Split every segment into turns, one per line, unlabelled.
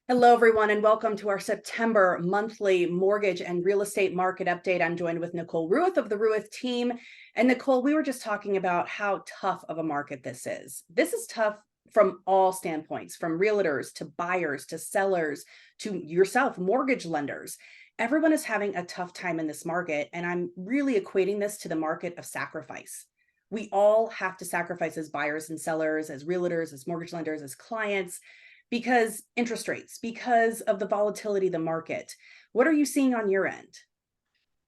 Hello, everyone, and welcome to our September monthly mortgage and real estate market update. I'm joined with Nicole Rueth of the Rueth team. And Nicole, we were just talking about how tough of a market this is. This is tough from all standpoints, from realtors to buyers to sellers to yourself, mortgage lenders. Everyone is having a tough time in this market, and I'm really equating this to the market of sacrifice. We all have to sacrifice as buyers and sellers, as realtors, as mortgage lenders, as clients, because interest rates, because of the volatility of the market. What are you seeing on your end?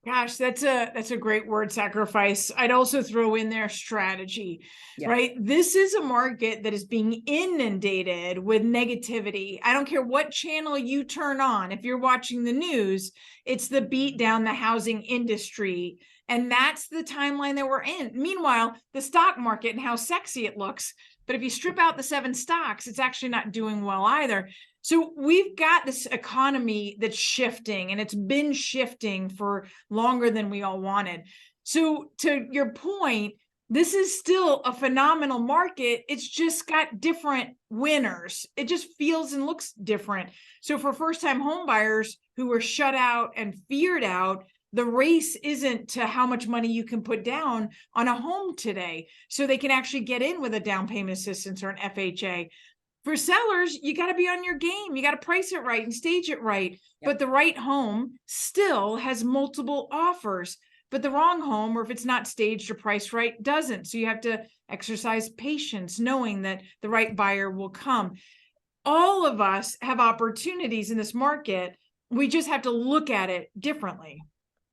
Gosh, that's a great word, sacrifice. I'd also throw in there strategy,
Yeah.
right? This is a market that is being inundated with negativity. I don't care what channel you turn on. If you're watching the news, it's the beat down the housing industry. And that's the timeline that we're in. Meanwhile, the stock market and how sexy it looks. But if you strip out the 7 stocks, it's actually not doing well either. So we've got this economy that's shifting, and it's been shifting for longer than we all wanted. So to your point, this is still a phenomenal market. It's just got different winners. It just feels and looks different. So for first-time home buyers who were shut out and feared out, the race isn't to how much money you can put down on a home today, so they can actually get in with a down payment assistance or an FHA. For sellers, you got to be on your game. You got to price it right and stage it right. Yep. But the right home still has multiple offers, but the wrong home, or if it's not staged or priced right, doesn't. So you have to exercise patience, knowing that the right buyer will come. All of us have opportunities in this market. We just have to look at it differently.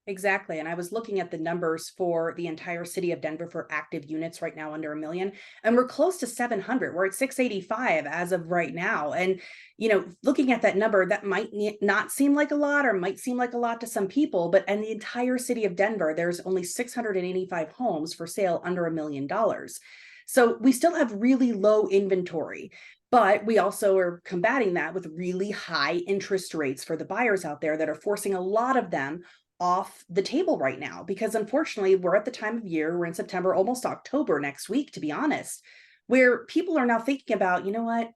Exactly. And I was looking at the numbers for the entire city of Denver for active units right now under 1 million, and we're close to 700. We're at 685 as of right now. And, looking at that number, that might not seem like a lot or might seem like a lot to some people, but in the entire city of Denver, there's only 685 homes for sale under $1 million. So we still have really low inventory. But we also are combating that with really high interest rates for the buyers out there that are forcing a lot of them off the table right now, because unfortunately we're at the time of year, we're in September, almost October next week, to be honest, where people are now thinking about, you know what,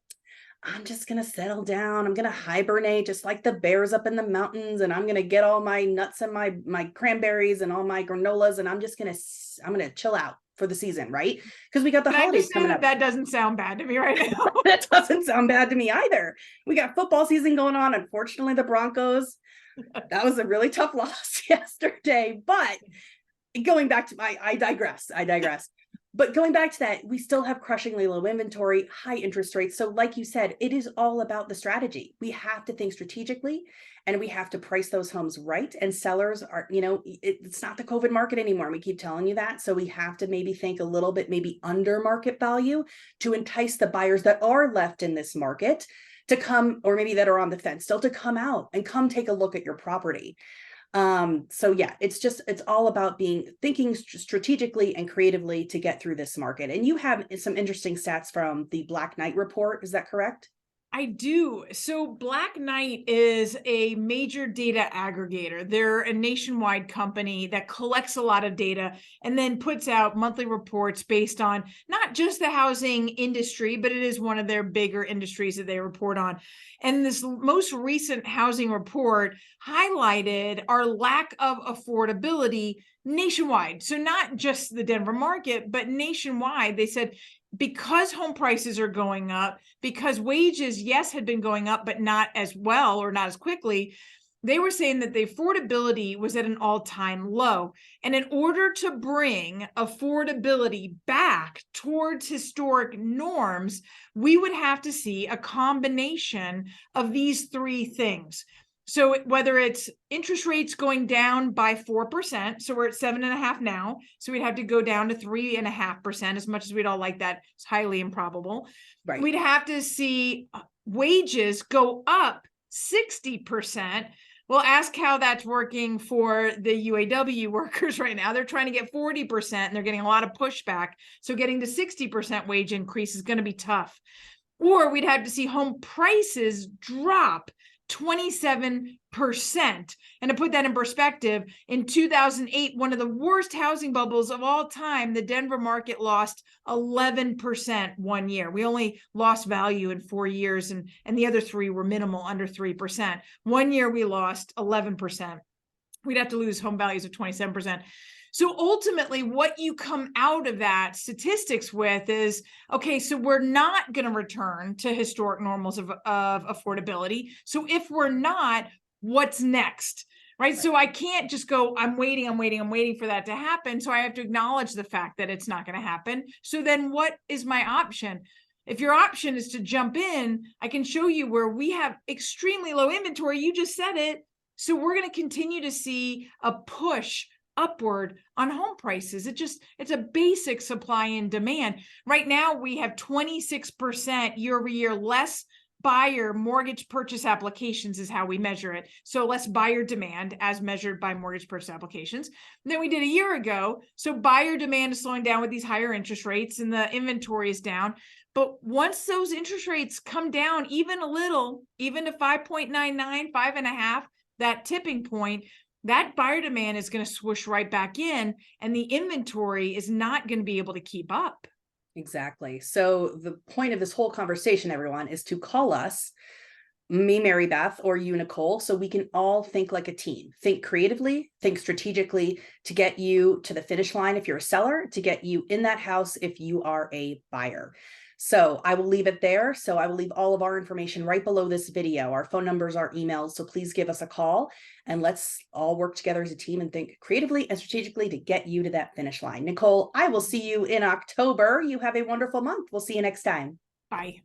I'm just going to settle down. I'm going to hibernate just like the bears up in the mountains. And I'm going to get all my nuts and my cranberries and all my granolas. And I'm going to chill out for the season. Right. Because we got the holidays coming up.
That doesn't sound bad to me right now.
That doesn't sound bad to me either. We got football season going on. Unfortunately, the Broncos, that was a really tough loss yesterday, but going back to I digress. But going back to that, we still have crushingly low inventory, high interest rates. So like you said, it is all about the strategy. We have to think strategically, and we have to price those homes right. And sellers are, it's not the COVID market anymore. We keep telling you that. So we have to maybe think a little bit, maybe under market value, to entice the buyers that are left in this market to come, or maybe that are on the fence still, to come out and come take a look at your property. So yeah, it's all about thinking strategically and creatively to get through this market. And you have some interesting stats from the Black Knight report. Is that correct?
I do. So Black Knight is a major data aggregator. They're a nationwide company that collects a lot of data and then puts out monthly reports based on not just the housing industry, but it is one of their bigger industries that they report on. And this most recent housing report highlighted our lack of affordability nationwide. So not just the Denver market, but nationwide. They said, because home prices are going up, because wages, yes, had been going up, but not as well or not as quickly, they were saying that the affordability was at an all-time low. And in order to bring affordability back towards historic norms, we would have to see a combination of these 3 things. So whether it's interest rates going down by 4%, so we're at 7.5% now, so we'd have to go down to 3.5%, as much as we'd all like that. It's highly improbable. Right. We'd have to see wages go up 60%. Well, ask how that's working for the UAW workers right now. They're trying to get 40%, and they're getting a lot of pushback. So getting to 60% wage increase is going to be tough. Or we'd have to see home prices drop 27%. And to put that in perspective, in 2008, one of the worst housing bubbles of all time, the Denver market lost 11% one year. We only lost value in 4 years, and the other 3 were minimal, under 3%. One year we lost 11%. We'd have to lose home values of 27%. So ultimately, what you come out of that statistics with is, okay, so we're not going to return to historic normals of affordability. So if we're not, what's next? Right. So I can't just go, I'm waiting for that to happen. So I have to acknowledge the fact that it's not going to happen. So then what is my option? If your option is to jump in, I can show you where we have extremely low inventory. You just said it. So we're going to continue to see a push upward on home prices. It's a basic supply and demand. Right now, we have 26% year over year less buyer mortgage purchase applications is how we measure it. So less buyer demand as measured by mortgage purchase applications than we did a year ago. So buyer demand is slowing down with these higher interest rates and the inventory is down. But once those interest rates come down even a little, even to 5.99, 5.5, that tipping point, that buyer demand is going to swoosh right back in, and the inventory is not going to be able to keep up.
Exactly. So the point of this whole conversation, everyone, is to call us, me, Marybeth, or you, Nicole, so we can all think like a team, think creatively, think strategically to get you to the finish line if you're a seller, to get you in that house if you are a buyer. So I will leave it there. So I will leave all of our information right below this video, our phone numbers, our emails. So please give us a call and let's all work together as a team and think creatively and strategically to get you to that finish line. Nicole, I will see you in October. You have a wonderful month. We'll see you next time.
Bye.